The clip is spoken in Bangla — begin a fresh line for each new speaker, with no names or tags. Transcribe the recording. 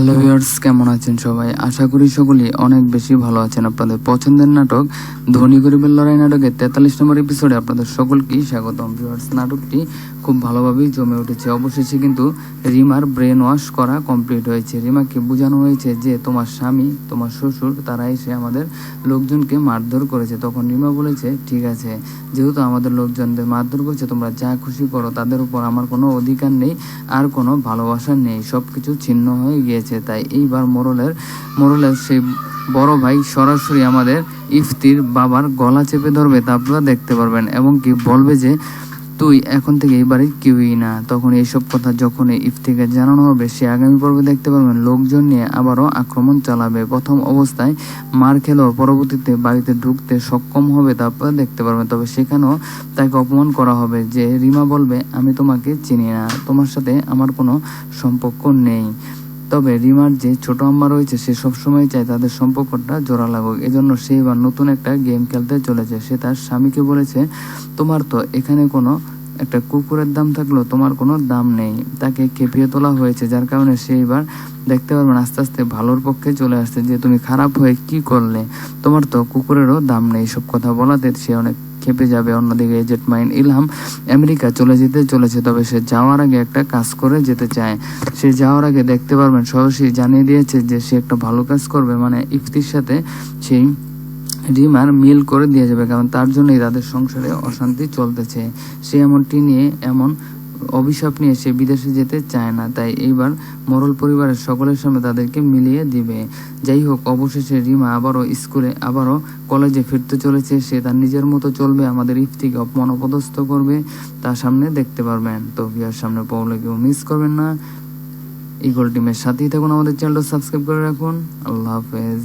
হ্যালো ভিউয়ার্স, কেমন আছেন সবাই? আশা করি সকলেই অনেক বেশি ভালো আছেন। আপনাদের পছন্দের নাটক ধনী গরিবের লড়াই নাটকের 43 নম্বর এপিসোডে আপনাদের সকলকেই স্বাগতম। ভিউয়ার্স, নাটকটি খুব ভালোভাবেই জমে উঠেছে। অবশেষে কিন্তু রিমার ব্রেন ওয়াশ করা কমপ্লিট হয়েছে। রিমাকে বোঝানো হয়েছে যে তোমার স্বামী, তোমার শ্বশুর তারা এসে আমাদের লোকজনকে মারধর করেছে। তখন রিমা বলেছে, ঠিক আছে, যেহেতু আমাদের লোকজনদের মারধর করছে, তোমরা যা খুশি করো, তাদের উপর আমার কোনো অধিকার নেই, আর কোনো ভালোবাসা নেই, সব কিছু ছিন্ন হয়ে গিয়েছে। তাই এইবার মোরলের সেই বড় ভাই সরাসরি আমাদের ইফতির বাবার গলা চেপে ধরবে, তা আপনারা দেখতে পারবেন, এবং কি বলবে যে তুই এখন থেকে এই বাড়ির কেউই না। তখন এইসব কথা যখন ইফতিকে জানানো হবে, সে আগামী পর্বে দেখতে পারবেন লোকজন নিয়ে আবারও আক্রমণ চালাবে। প্রথম অবস্থায় মার খেলেও পরবর্তীতে বাড়িতে ঢুকতে সক্ষম হবে, তারপরে দেখতে পারবেন। তবে সেখানেও তাকে অপমান করা হবে, যে রিমা বলবে আমি তোমাকে চিনি না, তোমার সাথে আমার কোনো সম্পর্ক নেই। তবে রিমার যে ছোট আম্মা রয়েছে, সে সবসময় চায় তাদের সম্পর্কটা জোড়া লাগুক। এজন্য সে এবার নতুন একটা গেম খেলতে চলেছে। সে তার স্বামীকে বলেছে, তোমার তো এখানে কোনো একটা কুকুরের দাম থাকলেও তোমার কোনো দাম নেই। তাকে খেপিয়ে তোলা হয়েছে, যার কারণে সে এবার দেখতে পারবেন আস্তে আস্তে ভালোর পক্ষে চলে আসছে, যে তুমি খারাপ হয়ে কি করলে, তোমার তো কুকুরেরও দাম নেই। সব কথা বলাতে সে অনেক খেপে যাবে। অন্যদিকে এজেন্ট মাইন ইলহাম আমেরিকা চলে যেতে চলেছে। তবে সে যাওয়ার আগে একটা কাজ করে যেতে চায়। সে যাওয়ার আগে দেখতে পারবেন সরাসরি জানিয়ে দিয়েছে যে সে একটা ভালো কাজ করবে, মানে ইফতির সাথে সেই রিমার মিল করে দিয়ে যাবে, কারণ তার জন্যই তাদের সংসারে অশান্তি চলতেছে। সে এমনটি নিয়ে, এমন অভিশাপ নিয়ে সে বিদেশে যেতে চায় না। তাই এইবার মোরল পরিবারের সকলের সামনে তাদেরকে মিলিয়ে দিবে। যাই হোক, অবশেষে রিমা আবারও কলেজে ফিরতে চলেছে। সে তার নিজের মতো চলবে, আমাদের ইফতিকে অপমান অপদস্থ করবে, তার সামনে দেখতে পারবেন। তো ভিউয়ার, সামনে পড়লে কেউ মিস করবেন না। ইগল টিমের সাথেই থাকুন, আমাদের চ্যানেলটা সাবস্ক্রাইব করে রাখুন। আল্লাহ হাফেজ।